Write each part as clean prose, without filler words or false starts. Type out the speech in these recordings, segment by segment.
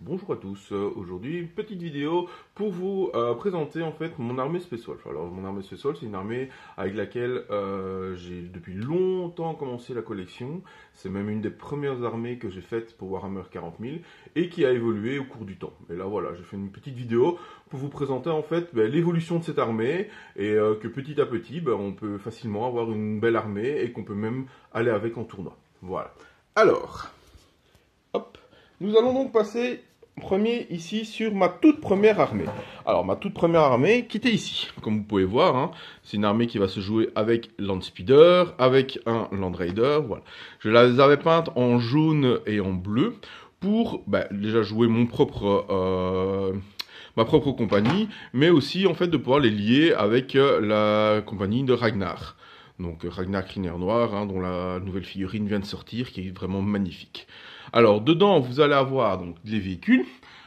Bonjour à tous, aujourd'hui une petite vidéo pour vous présenter en fait mon armée Space Wolf. Alors mon armée Space Wolf c'est une armée avec laquelle j'ai depuis longtemps commencé la collection. C'est même une des premières armées que j'ai faites pour Warhammer 40 000 et qui a évolué au cours du temps. Et là voilà, j'ai fait une petite vidéo pour vous présenter en fait l'évolution de cette armée et que petit à petit on peut facilement avoir une belle armée et qu'on peut même aller avec en tournoi. Voilà. Alors, hop, nous allons donc passer premier ici sur ma toute première armée. Alors ma toute première armée qui était ici, comme vous pouvez voir, hein, c'est une armée qui va se jouer avec Landspeeder, avec un Land Raider, voilà. Je les avais peintes en jaune et en bleu pour déjà jouer ma propre compagnie, mais aussi en fait de pouvoir les lier avec la compagnie de Ragnar. Donc Ragnar Kriner Noir, hein, dont la nouvelle figurine vient de sortir, qui est vraiment magnifique. Alors dedans, vous allez avoir donc les véhicules,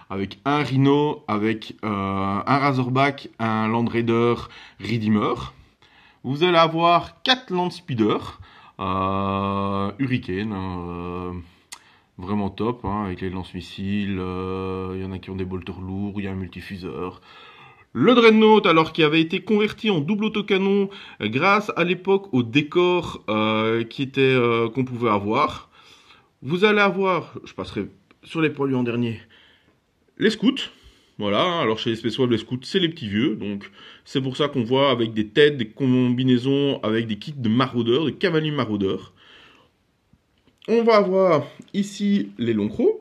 avec un Rhino, avec un Razorback, un Land Raider Redeemer. Vous allez avoir 4 Landspeeder, Hurricane, vraiment top, hein, avec les lance-missiles, il y en a qui ont des bolters lourds, il y a un multifuseur. Le Dreadnought, alors qui avait été converti en double autocanon grâce à l'époque au décor qu'on pouvait avoir. Vous allez avoir, je passerai sur les poilus en dernier, les scouts. Voilà, alors chez les Space Wolf, les scouts, c'est les petits vieux. Donc c'est pour ça qu'on voit avec des têtes, des combinaisons, avec des kits de maraudeurs, de cavaliers maraudeurs. On va avoir ici les longs crocs.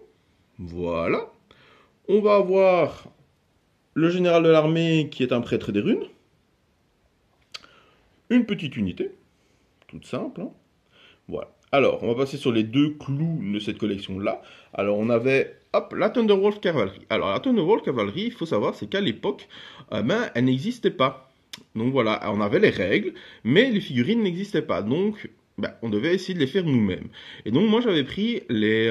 Voilà. On va avoir le général de l'armée qui est un prêtre des runes. Une petite unité, toute simple. Hein. Voilà. Alors, on va passer sur les deux clous de cette collection-là. Alors, on avait, hop, la Thunderwolf Cavalry. Alors, la Thunderwolf Cavalry, il faut savoir, c'est qu'à l'époque, elle n'existait pas. Donc voilà, on avait les règles, mais les figurines n'existaient pas. Donc, on devait essayer de les faire nous-mêmes. Et donc, moi, j'avais pris les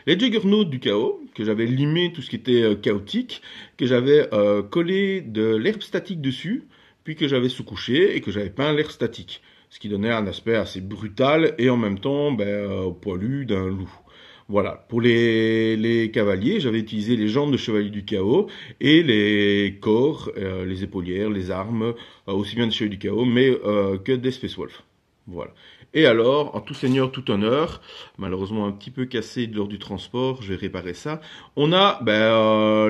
Juggernauts du chaos, que j'avais limé tout ce qui était chaotique, que j'avais collé de l'herbe statique dessus, puis que j'avais sous-couché et que j'avais peint l'air statique. Ce qui donnait un aspect assez brutal et en même temps poilu d'un loup. Voilà, pour les cavaliers, j'avais utilisé les jambes de chevalier du chaos et les corps, les épaulières, les armes, aussi bien des chevaliers du chaos, mais que des Space Wolf. Voilà. Et alors, en tout seigneur, tout honneur, malheureusement un petit peu cassé lors du transport, je vais réparer ça, on a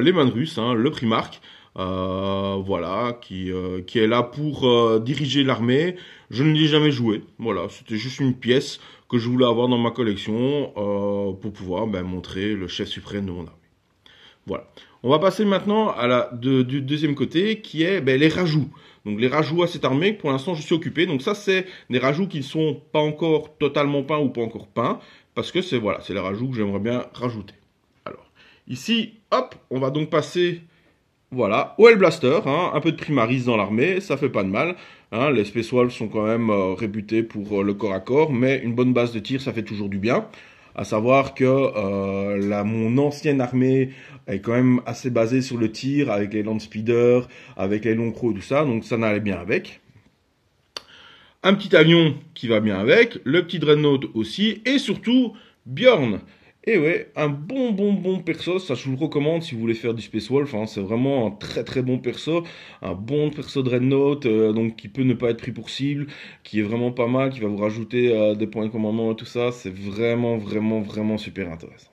les Manrus, hein, le Primarque, voilà, qui est là pour diriger l'armée. Je ne l'ai jamais joué, voilà, c'était juste une pièce que je voulais avoir dans ma collection pour pouvoir montrer le chef suprême de mon armée. Voilà. On va passer maintenant à du deuxième côté qui est les rajouts. Donc les rajouts à cette armée, pour l'instant je suis occupé. Donc ça c'est des rajouts qui ne sont pas encore totalement peints ou pas encore peints. Parce que c'est voilà, c'est les rajouts que j'aimerais bien rajouter. Alors, ici, hop, on va donc passer voilà, au Hellblaster, hein, un peu de primaris dans l'armée, ça fait pas de mal. Hein, les Space Wolves sont quand même réputés pour le corps à corps, mais une bonne base de tir, ça fait toujours du bien. À savoir que mon ancienne armée est quand même assez basée sur le tir, avec les Landspeeder, avec les longs crocs et tout ça, donc ça n'allait bien avec. Un petit avion qui va bien avec, le petit Dreadnought aussi, et surtout Bjorn. Et ouais, un bon perso, ça je vous le recommande si vous voulez faire du Space Wolf, hein, c'est vraiment un très bon perso, un bon perso Dreadnought, donc qui peut ne pas être pris pour cible, qui est vraiment pas mal, qui va vous rajouter des points de commandement et tout ça, c'est vraiment super intéressant.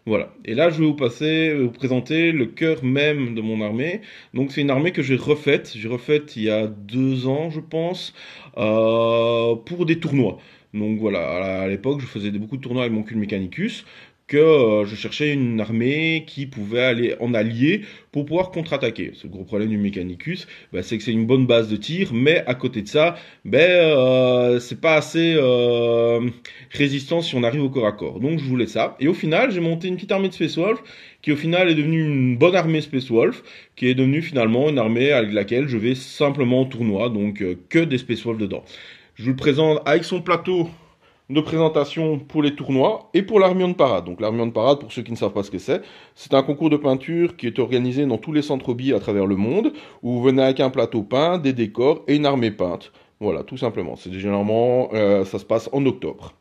Voilà, et là je vais vous présenter le cœur même de mon armée. Donc c'est une armée que j'ai refaite il y a 2 ans je pense, pour des tournois. Donc voilà, à l'époque je faisais beaucoup de tournois avec mon cul Mechanicus, que je cherchais une armée qui pouvait aller en allié pour pouvoir contre-attaquer. Ce gros problème du Mechanicus, c'est que c'est une bonne base de tir, mais à côté de ça, c'est pas assez résistant si on arrive au corps à corps. Donc je voulais ça. Et au final, j'ai monté une petite armée de Space Wolf, qui au final est devenue une bonne armée Space Wolf, qui est devenue finalement une armée avec laquelle je vais simplement en tournoi, donc que des Space Wolf dedans. Je vous le présente avec son plateau de présentation pour les tournois et pour l'Armion de Parade. Donc l'Armion de Parade, pour ceux qui ne savent pas ce que c'est un concours de peinture qui est organisé dans tous les centres hobby à travers le monde, où vous venez avec un plateau peint, des décors et une armée peinte. Voilà, tout simplement. C'est généralement, ça se passe en octobre.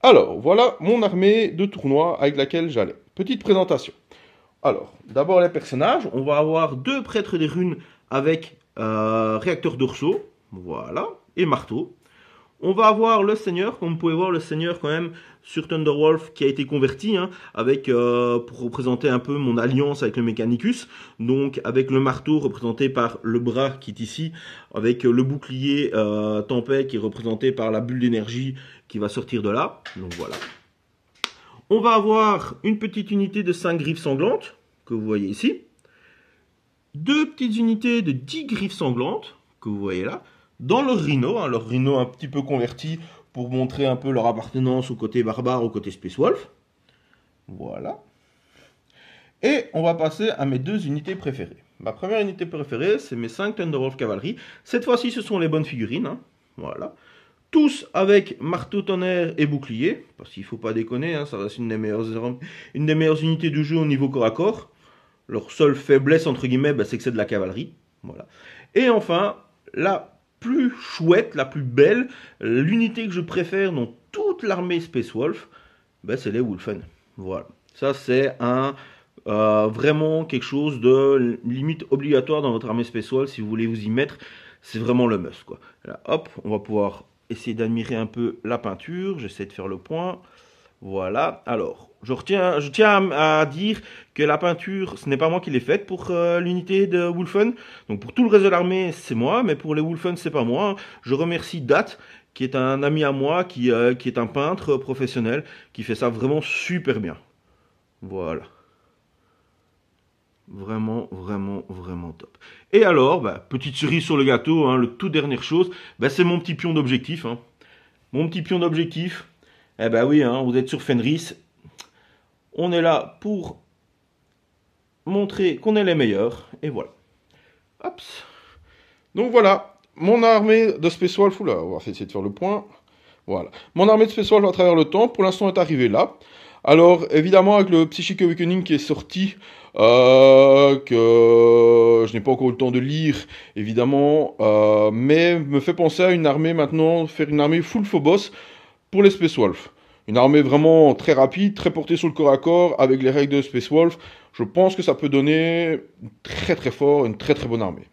Alors, voilà mon armée de tournoi avec laquelle j'allais. Petite présentation. Alors, d'abord les personnages. On va avoir 2 prêtres des runes avec réacteur d'Orso, voilà, et marteau. On va avoir le seigneur, comme vous pouvez voir, le seigneur quand même sur Thunderwolf qui a été converti, hein, avec pour représenter un peu mon alliance avec le Mechanicus, donc avec le marteau représenté par le bras qui est ici, avec le bouclier tempête qui est représenté par la bulle d'énergie qui va sortir de là, donc voilà. On va avoir une petite unité de 5 griffes sanglantes, que vous voyez ici, 2 petites unités de 10 griffes sanglantes, que vous voyez là, dans leur rhino, hein, leur rhino un petit peu converti pour montrer un peu leur appartenance au côté barbare, au côté Space Wolf. Voilà. Et on va passer à mes 2 unités préférées. Ma première unité préférée, c'est mes 5 Thunderwolf cavalerie. Cette fois-ci, ce sont les bonnes figurines. Hein. Voilà. Tous avec marteau tonnerre et bouclier. Parce qu'il ne faut pas déconner, hein, ça reste une des meilleures unités du jeu au niveau corps à corps. Leur seule faiblesse, entre guillemets, bah, c'est que c'est de la cavalerie. Voilà. Et enfin, la plus chouette, la plus belle, l'unité que je préfère dans toute l'armée Space Wolf, bah, c'est les Wulfen. Voilà. Ça, c'est vraiment quelque chose de limite obligatoire dans votre armée Space Wolf. Si vous voulez vous y mettre, c'est vraiment le must, quoi. Là, hop, on va pouvoir essayer d'admirer un peu la peinture. J'essaie de faire le point. Voilà, alors, je tiens à dire que la peinture, ce n'est pas moi qui l'ai faite pour l'unité de Wulfen. Donc pour tout le reste de l'armée, c'est moi, mais pour les Wulfen, c'est pas moi. Je remercie Dat, qui est un ami à moi, qui est un peintre professionnel, qui fait ça vraiment super bien. Voilà. Vraiment, vraiment, vraiment top. Et alors, bah, petite cerise sur le gâteau, hein, le tout dernière chose, bah, c'est mon petit pion d'objectif. Hein. Mon petit pion d'objectif. Eh ben oui, hein, vous êtes sur Fenris. On est là pour montrer qu'on est les meilleurs. Et voilà. Hop. Donc voilà, mon armée de Space Wolf. Oula, on va essayer de faire le point. Voilà. Mon armée de Space Wolf à travers le temps, pour l'instant, est arrivée là. Alors, évidemment, avec le Psychic Awakening qui est sorti, que je n'ai pas encore eu le temps de lire, évidemment, mais me fait penser à une armée maintenant, faire une armée full Phobos pour les Space Wolf. Une armée vraiment très rapide, très portée sur le corps à corps, avec les règles de Space Wolf. Je pense que ça peut donner très très fort, une très très bonne armée.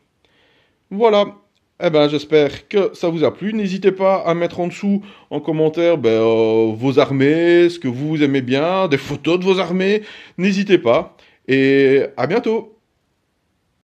Voilà. Eh ben, j'espère que ça vous a plu. N'hésitez pas à mettre en dessous en commentaire vos armées, ce que vous aimez bien, des photos de vos armées. N'hésitez pas. Et à bientôt.